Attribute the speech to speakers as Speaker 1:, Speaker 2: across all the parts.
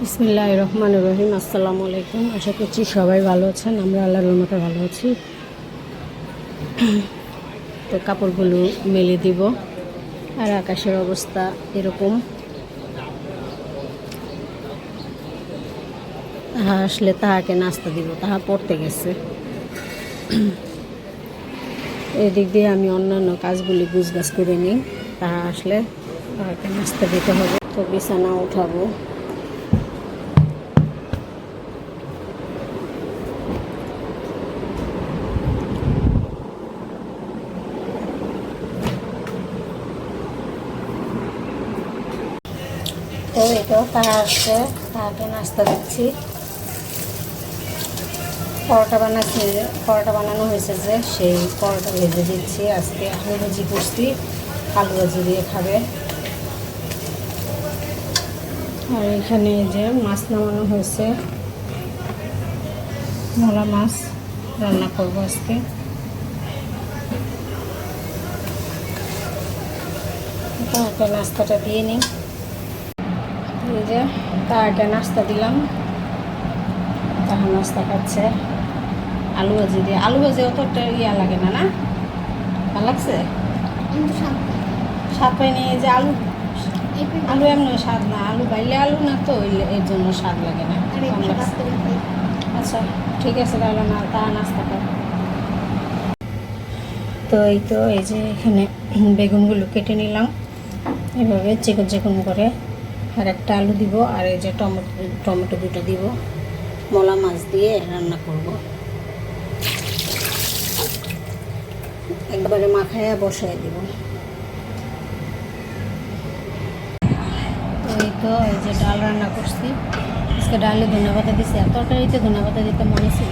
Speaker 1: বিসমিল্লাহির রহমানির রহিম। আসসালামু আলাইকুম। আশা করছি সবাই ভালো আছেন। আমরা আল্লাহর রহমতে ভালো আছি। তো কাপড়গুলো মেলে দিব। আর আকাশের অবস্থা এরকম। তাহা আসলে তাহাকে নাস্তা দিব, তাহা পড়তে গেছে। এদিক দিয়ে আমি অন্যান্য কাজগুলি গুছগাছ করে নিই। তাহা আসলে তাহাকে নাস্তা দিতে হবে। তো বিছানা উঠাবো। তো এটা তাহা আসছে, তাহাকে নাস্তা দিচ্ছি। পরোটা বানানো হয়েছে যে, সেই পরোটা ভেজে দিচ্ছি। আজকে আলু ভাজি করছি, আলু ভাজি দিয়ে খাবে। আর এখানে যে মাছ নামানো হয়েছে, মোলা মাছ রান্না করবো আজকে। তাহাকে নাস্তাটা দিয়ে নিই। এই যে তাহাকে নাস্তা দিলাম, তাহা নাস্তা খাচ্ছে আলু ভাজি দিয়ে। আলু ভাজি অতটা ইয়া লাগে না, না ভালো লাগছে? স্বাদ পাইনি। এই যে আলু আলু এমনি স্বাদ না, আলু বাইলে আলু না, তো এর জন্য স্বাদ লাগে না। আচ্ছা ঠিক আছে, তাহলে না তাহা নাস্তা কর। তো এই যে এখানে বেগুনগুলো কেটে নিলাম এভাবে চিকন চিকন করে। আর একটা আলু দিব, আর এই যে টমেটো দুটো দিব। মোলা মাছ দিয়ে রান্না করব। একবারে মাখায়া বসায় দিব। এই যে ডাল রান্না করছি আজকে। ডালে ধনেপাতা দিছি, আর তরকারিতে ধনেপাতা দিতে মনে ছিল।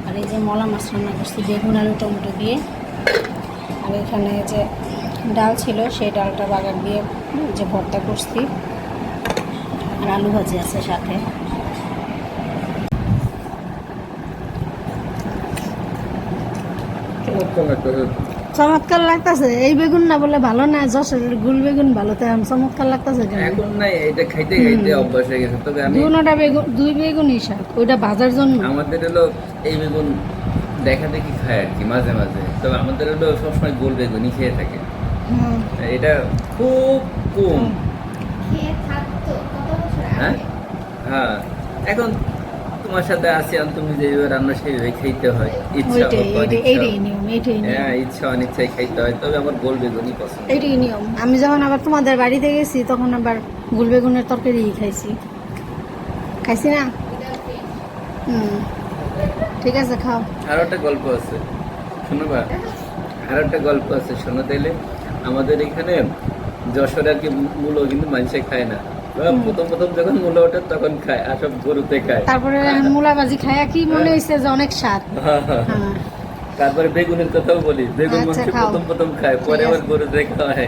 Speaker 1: আর এই যে মলা মাছ রান্না করছি বেগুন আলু টমেটো দিয়ে। আর এখানে যে ডাল ছিল, সেই ডালটা বাগার দিয়ে যে ভর্তা করছি। আর আলু ভাজি আছে সাথে। চমৎকার লাগতেছে। এই বেগুন না বলে ভালো না, যশোর গুল বেগুন ভালো। তো চমৎকার লাগতেছে
Speaker 2: এখন নাই, এটা খাইতে খাইতে অভ্যাস হয়ে গেছে। তবে আমি
Speaker 1: দুই বেগুনই শাক, ওইটা ভাজার জন্য।
Speaker 2: আমাদের হলো এই বেগুন দেখা দেখি খায় আর কি মাঝে মাঝে। তবে আমাদের হলো সবসময় গোল বেগুনই খেয়ে থাকে। এটা খুব কম। হ্যাঁ হ্যাঁ, এখন তোমার সাথে আছি, তুমি যেভাবে রান্না সেইভাবে খাইতে হয়। ইচ্ছা ইচ্ছা অনিচ্ছায় খাইতে হয়। তবে আমার গোল বেগুনই পছন্দ।
Speaker 1: এইটাই নিয়ম। আমি যখন আবার তোমাদের বাড়িতে গেছি, তখন আবার গোল বেগুনের তরকারি খাইছি না। ঠিক আছে, খাও।
Speaker 2: আরো একটা গল্প আছে, শুনবা? আরো একটা গল্প আছে, শোনো তাইলে। আমাদের এখানে যশোরে আর কি মূলো কিন্তু মানুষে খায় না। প্রথম যখন মূলা ওঠে তখন খায়, আর সব গরুতে খায়।
Speaker 1: তারপরে মূলা ভাজি খায় কি মনে হয়েছে যে অনেক স্বাদ।
Speaker 2: তারপরে বেগুনের কথাও বলি, বেগুন মানুষ প্রথম খায়, পরে আবার গরুতে খায়।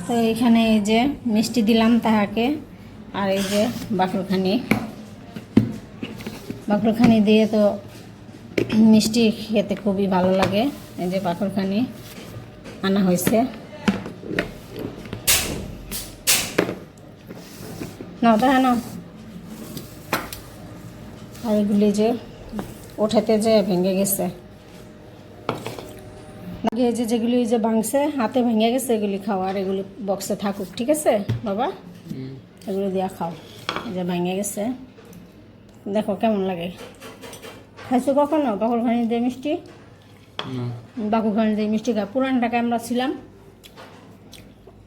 Speaker 1: তো এখানে এই যে মিষ্টি দিলাম তাহাকে। আর এই যে বাকরখানি দিয়ে তো মিষ্টি খেতে খুবই ভালো লাগে। এই যে বাকরখানি আনা হয়েছে। নাও তাহা নাও। আর এগুলি যে ওঠাতে যে ভেঙে গেছে, যেগুলি যে ভাঙছে হাতে ভেঙে গেছে, এগুলি খাও। আর এগুলি বক্সে থাকুক, ঠিক আছে বাবা? এগুলো দিয়া খাও। এই যে ভেঙে গেছে, দেখো কেমন লাগে। খাইছো কখনো বাকুরখানি দিয়ে মিষ্টি? বাকুরখানি দিয়ে মিষ্টি খাই। পুরান ঢাকায় আমরা ছিলাম,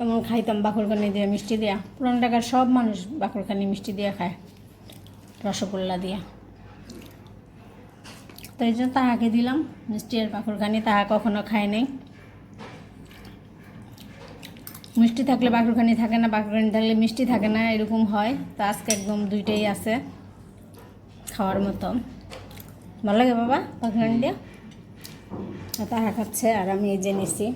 Speaker 1: এমন খাইতাম বাকুরখানি দিয়ে মিষ্টি দিয়া। পুরান ঢাকার সব মানুষ বাকুরখানি মিষ্টি দিয়ে খায়, রসগোল্লা দিয়া। তো এই জন্য তাহাকে দিলাম মিষ্টি আর বাকুরখানি। তাহা কখনো খায় নাই। মিষ্টি থাকলে বাকুরখানি থাকে না, বাকুরখানি থাকলে মিষ্টি থাকে না, এরকম হয়। তো আজকে একদম দুইটাই আছে খাওয়ার মতো। ভালো লাগে বাবা বাকুরখানি দিয়ে? তাহা খাচ্ছে, আর আমি এই যে নিছি।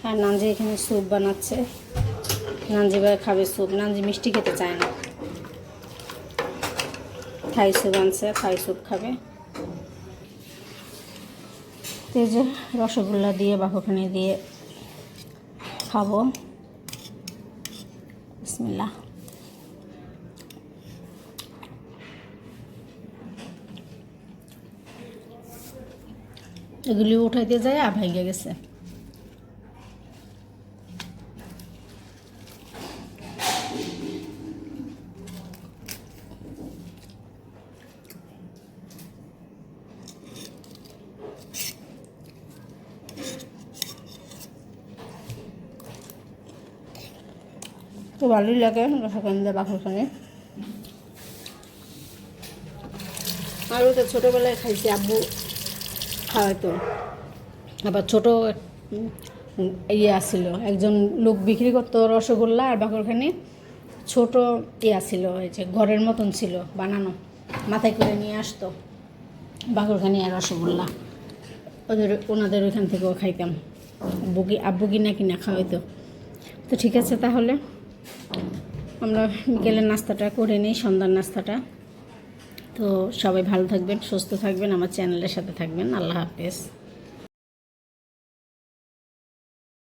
Speaker 1: আর নানজি এখানে স্যুপ বানাচ্ছে। নানজি ভাই খাবে স্যুপ। নানজি মিষ্টি খেতে চায় না। থাই স্যুপ আনছে, থাই স্যুপ খাবে। তো এই যে রসগোল্লা দিয়ে বাকরখানি দিয়ে খাবো। বিসমিল্লাহ। এগুলি উঠাইতে যায় ভাইগে গেছে। তো ভালোই লাগে রসগোল্লা দিয়ে বাকরখানি। আর ওটা ছোটোবেলায় খাইছি, আব্বু খাওয়াইতো। আবার ছোটো ইয়ে আসছিল, একজন লোক বিক্রি করতো রসগোল্লা আর বাকরখানি। ছোটো ইয়ে আসছিল, এই যে ঘরের মতন ছিল বানানো, মাথায় করে নিয়ে আসতো বাকরখানি আর রসগোল্লা। ওনাদের ওইখান থেকেও খাইতাম। আব্বু কিনা কিনা খাওয়াইতো। তো ঠিক আছে, তাহলে আমরা বিকেলের নাস্তাটা করে নিই, সন্ধ্যার নাস্তাটা। তো সবাই ভালো থাকবেন, সুস্থ থাকবেন, আমার চ্যানেলের সাথে থাকবেন। আল্লাহ হাফেজ।